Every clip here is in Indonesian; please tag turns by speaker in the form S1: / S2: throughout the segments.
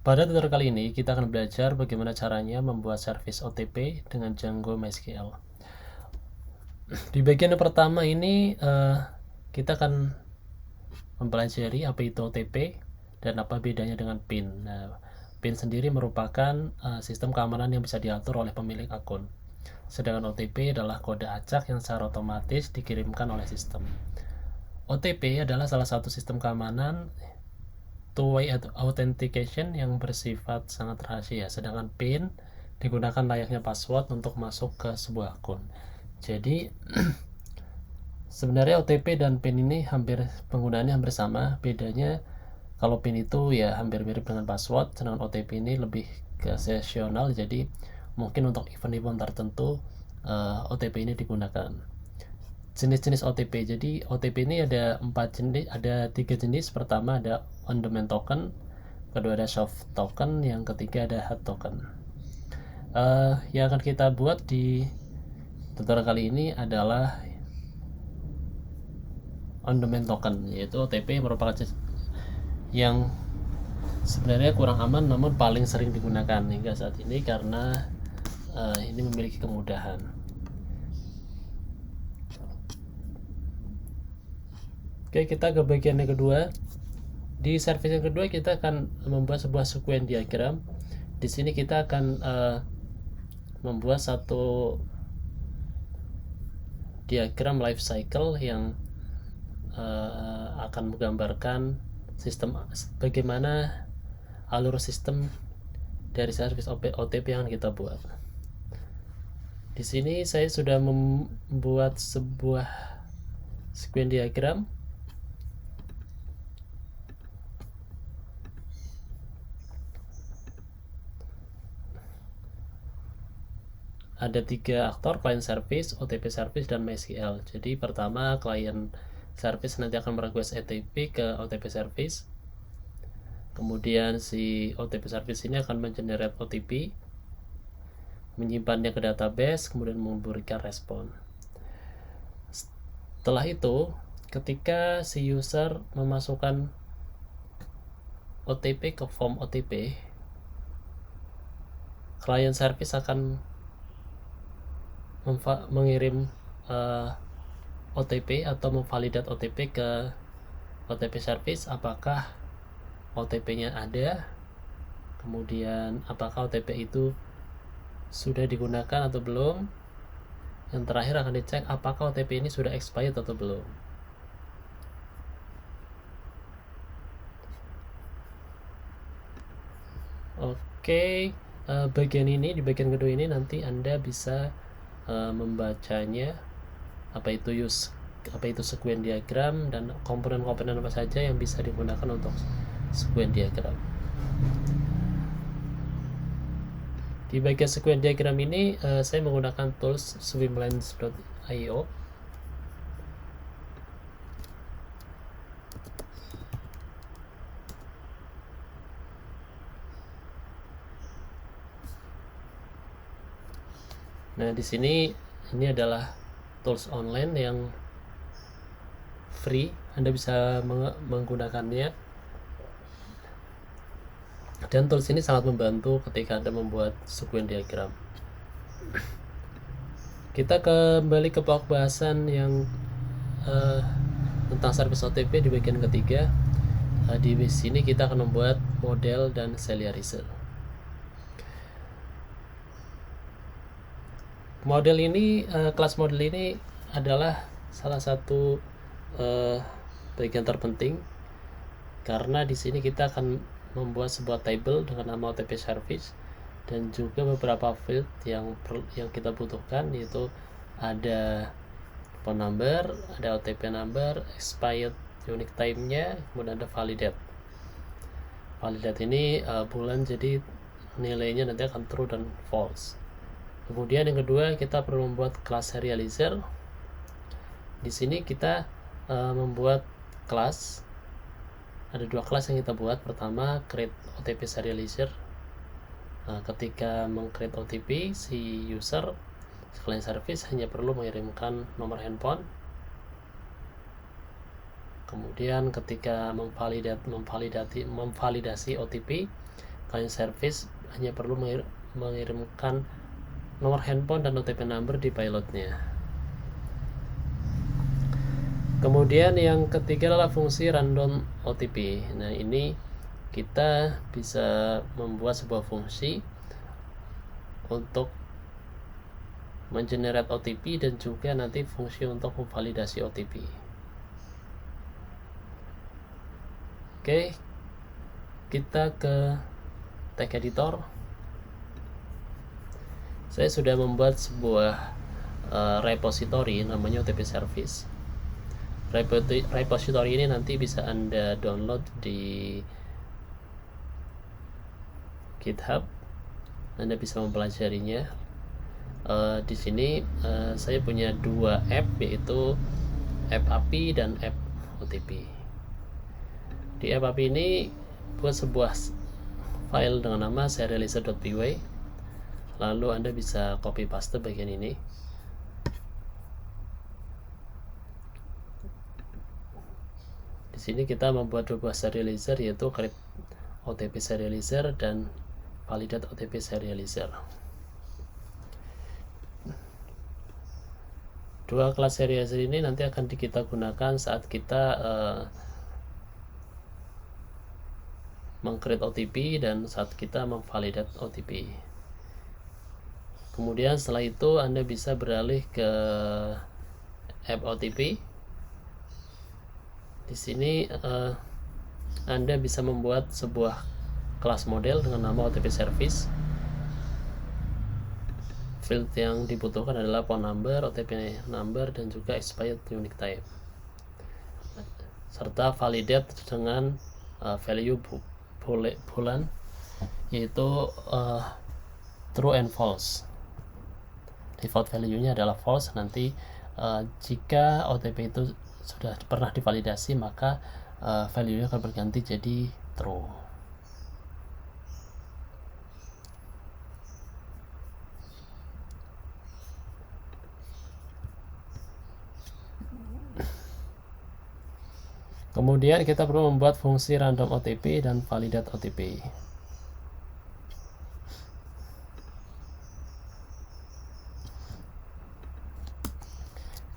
S1: Pada tutorial kali ini kita akan belajar bagaimana caranya membuat service OTP dengan Django MySQL. Di bagian yang pertama ini kita akan mempelajari apa itu OTP dan apa bedanya dengan PIN. Nah, PIN sendiri merupakan sistem keamanan yang bisa diatur oleh pemilik akun. Sedangkan OTP adalah kode acak yang secara otomatis dikirimkan oleh sistem. OTP adalah salah satu sistem keamanan two-way authentication yang bersifat sangat rahasia, sedangkan PIN digunakan layaknya password untuk masuk ke sebuah akun. Jadi sebenarnya OTP dan PIN ini penggunaannya hampir sama. Bedanya kalau PIN itu ya hampir mirip dengan password, sedangkan OTP ini lebih ke sessional. Jadi mungkin untuk event-event tertentu OTP ini digunakan. Jenis-jenis OTP. Jadi OTP ini ada 3 jenis. Pertama ada on-demand token, kedua ada soft token, yang ketiga ada hard token. Yang akan kita buat di tutorial kali ini adalah on-demand token, yaitu OTP merupakan yang sebenarnya kurang aman namun paling sering digunakan hingga saat ini karena ini memiliki kemudahan. Oke, kita ke bagian yang kedua. Di service yang kedua kita akan membuat sebuah sequence diagram. Di sini kita akan membuat satu diagram life cycle yang akan menggambarkan bagaimana alur sistem dari service OTP yang kita buat. Di sini saya sudah membuat sebuah sequence diagram. Ada 3 aktor, client service, OTP service, dan MySQL. Jadi pertama client service nanti akan merequest OTP ke OTP service. Kemudian si OTP service ini akan mengenerate OTP, menyimpannya ke database, kemudian memberikan respon. Setelah itu, ketika si user memasukkan OTP ke form OTP, client service akan mengirim OTP atau memvalidat OTP ke OTP service, apakah OTP-nya ada, kemudian apakah OTP itu sudah digunakan atau belum. Yang terakhir akan dicek apakah OTP ini sudah expired atau belum. Oke, di bagian kedua ini nanti Anda bisa membacanya, apa itu sequence diagram dan komponen-komponen apa saja yang bisa digunakan untuk sequence diagram. Di bagian sequence diagram ini saya menggunakan tools swimlens.io. Nah, di sini ini adalah tools online yang free, Anda bisa menggunakannya. Dan tools ini sangat membantu ketika Anda membuat sequence diagram. Kita kembali ke pokok bahasan yang tentang service OTP di bagian ketiga. Di sini kita akan membuat model dan serializer. Kelas model ini adalah salah satu bagian terpenting karena di sini kita akan membuat sebuah table dengan nama OTP service dan juga beberapa field yang kita butuhkan, yaitu ada phone number, ada OTP number, expired unique time-nya, kemudian ada validate. Validate ini bulan, jadi nilainya nanti akan true dan false. Kemudian yang kedua, kita perlu membuat kelas serializer. Di sini kita membuat kelas. Ada 2 kelas yang kita buat. Pertama, create OTP serializer. Ketika meng-create OTP, si user client service hanya perlu mengirimkan nomor handphone. Kemudian ketika memvalidasi OTP, client service hanya perlu mengirimkan nomor handphone dan OTP number di pilotnya. Kemudian yang ketiga adalah fungsi random OTP. Nah, ini kita bisa membuat sebuah fungsi untuk mengenerate OTP dan juga nanti fungsi untuk memvalidasi OTP. Oke, kita ke tag editor. Saya sudah membuat sebuah repository namanya OTP service. Repository ini nanti bisa Anda download di GitHub. Anda bisa mempelajarinya. Di sini saya punya dua app, yaitu app API dan app OTP. Di app API ini buat sebuah file dengan nama serializer.py. Lalu Anda bisa copy paste bagian ini. Di sini kita membuat dua buah serializer, yaitu create OTP serializer dan validate OTP serializer. Dua kelas serializer ini nanti akan kita gunakan saat kita meng-create OTP dan saat kita memvalidate OTP. Kemudian setelah itu Anda bisa beralih ke app OTP. Di sini Anda bisa membuat sebuah kelas model dengan nama OTP service. Field yang dibutuhkan adalah phone number, OTP number, dan juga expired unique type, serta validate dengan value boolean, yaitu true and false. Default value-nya adalah false. Nanti jika OTP itu sudah pernah divalidasi, maka value-nya akan berganti jadi true. Kemudian kita perlu membuat fungsi random OTP dan validate OTP.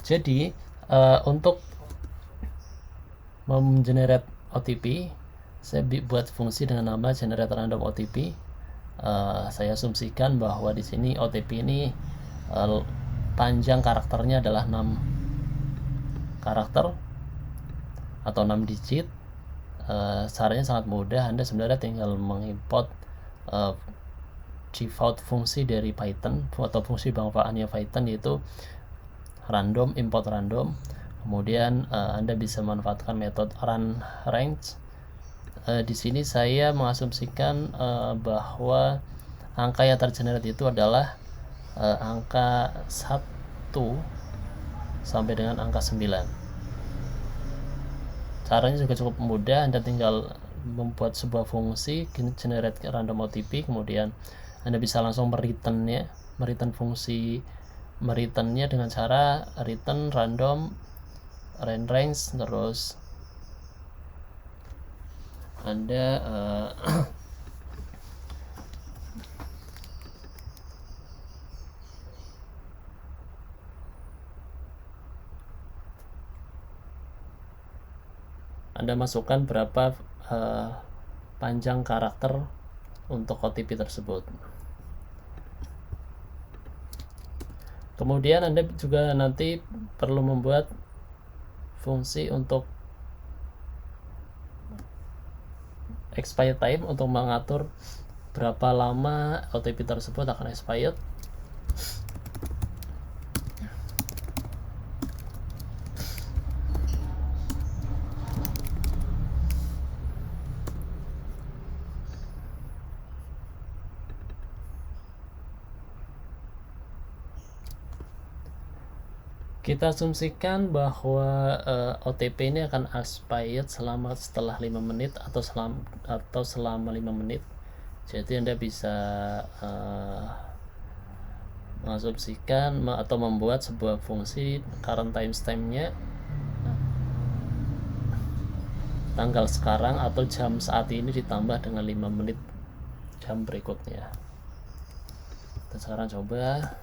S1: Jadi untuk menggenerate OTP, saya buat fungsi dengan nama generate random OTP. Saya asumsikan bahwa di sini OTP ini panjang karakternya adalah 6 karakter atau 6 digit. Caranya sangat mudah. Anda sebenarnya tinggal mengimport default fungsi dari Python atau fungsi bangsaannya Python, yaitu random, import random. Kemudian Anda bisa manfaatkan metode run range. Di sini saya mengasumsikan bahwa angka yang tergenerate itu adalah angka 1 sampai dengan angka 9. Caranya juga cukup mudah. Anda tinggal membuat sebuah fungsi generate random OTP, kemudian Anda bisa langsung mereturn fungsi mereturnnya dengan cara return random range, terus Anda Anda masukkan berapa panjang karakter untuk OTP tersebut. Kemudian Anda juga nanti perlu membuat fungsi untuk expired time untuk mengatur berapa lama OTP tersebut akan expired. Kita asumsikan bahwa OTP ini akan expired setelah 5 menit atau selama 5 menit. Jadi Anda bisa mengasumsikan atau membuat sebuah fungsi current timestamp-nya tanggal sekarang atau jam saat ini ditambah dengan 5 menit jam berikutnya. Kita sekarang coba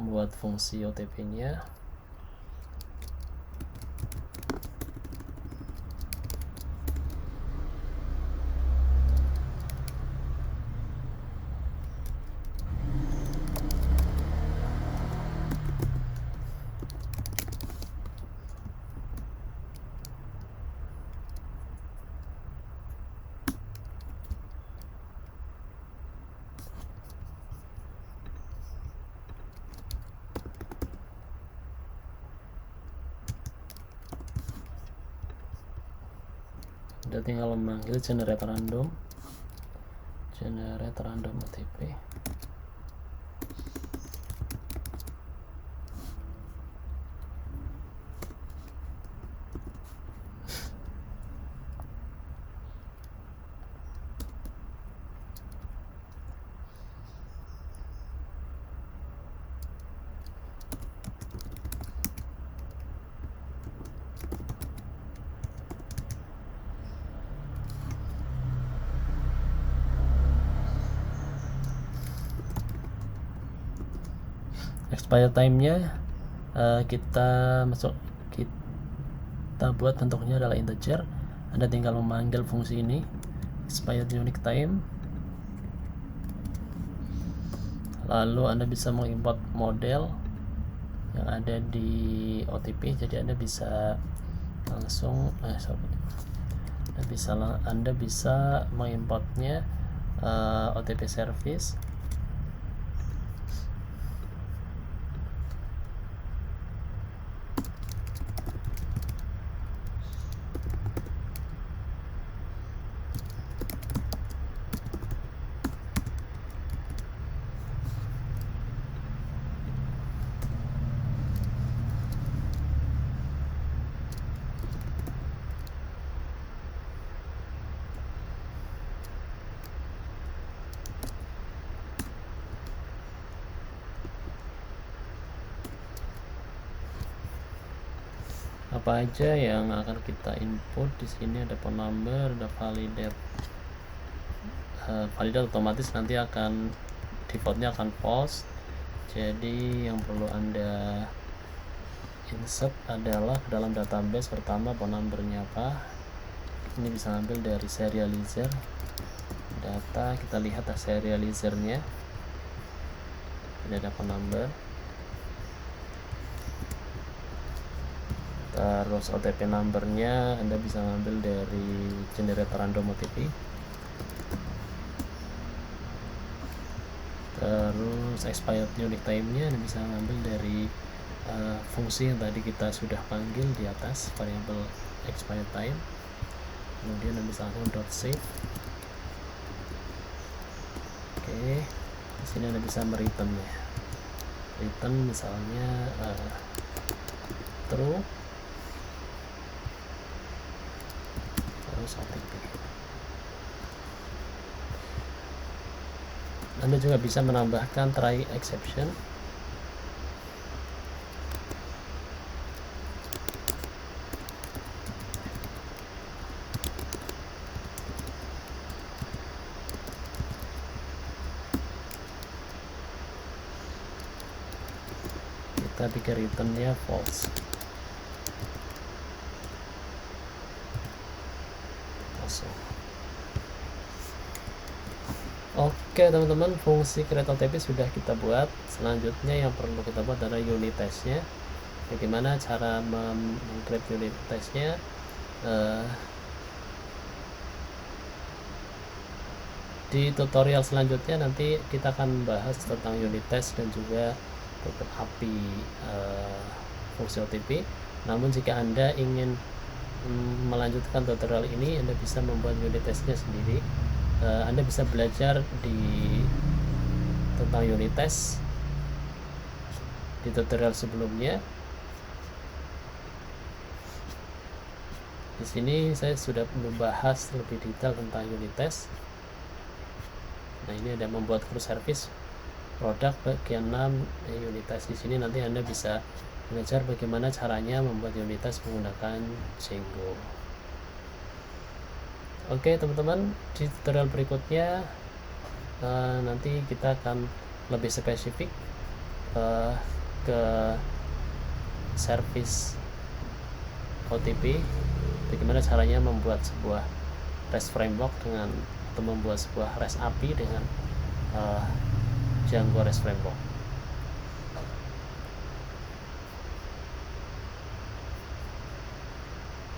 S1: membuat fungsi OTP-nya. Udah tinggal memanggil generate random OTP. Expire time-nya kita buat bentuknya adalah integer. Anda tinggal memanggil fungsi ini expired unique time, lalu Anda bisa mengimport model yang ada di OTP. Jadi Anda bisa langsung Anda bisa mengimportnya OTP service. Apa aja yang akan kita input di sini? Ada phone number, ada validate. Validate otomatis nanti akan defaultnya akan false. Jadi yang perlu Anda insert adalah dalam database pertama phone numbernya apa. Ini bisa ambil dari serializer data. Kita lihat serializernya. Ini ada phone number. Terus OTP numbernya Anda bisa ngambil dari generator random OTP. Terus expired unique time-nya Anda bisa ngambil dari fungsi yang tadi kita sudah panggil di atas, variable expired time. Kemudian Anda bisa langsung .save. Oke, di sini Anda bisa mereturn ya. Return misalnya true. OTP. Anda juga bisa menambahkan try exception. Kita bikin returnnya false. Oke teman-teman, fungsi create OTP sudah kita buat. Selanjutnya yang perlu kita buat adalah unit testnya. Bagaimana cara meng-create unit testnya? Di tutorial selanjutnya nanti kita akan bahas tentang unit test dan juga API fungsi OTP. Namun jika Anda ingin melanjutkan tutorial ini, Anda bisa membuat unit testnya sendiri. Anda bisa belajar tentang unit test di tutorial sebelumnya. Di sini saya sudah membahas lebih detail tentang unit test. Nah, ini ada membuat full service produk bagian 6 unit test. Di sini nanti Anda bisa belajar bagaimana caranya membuat unit test menggunakan Django. Oke teman-teman, di tutorial berikutnya nanti kita akan lebih spesifik ke service OTP, bagaimana caranya membuat sebuah REST framework atau membuat sebuah REST API dengan Django REST framework.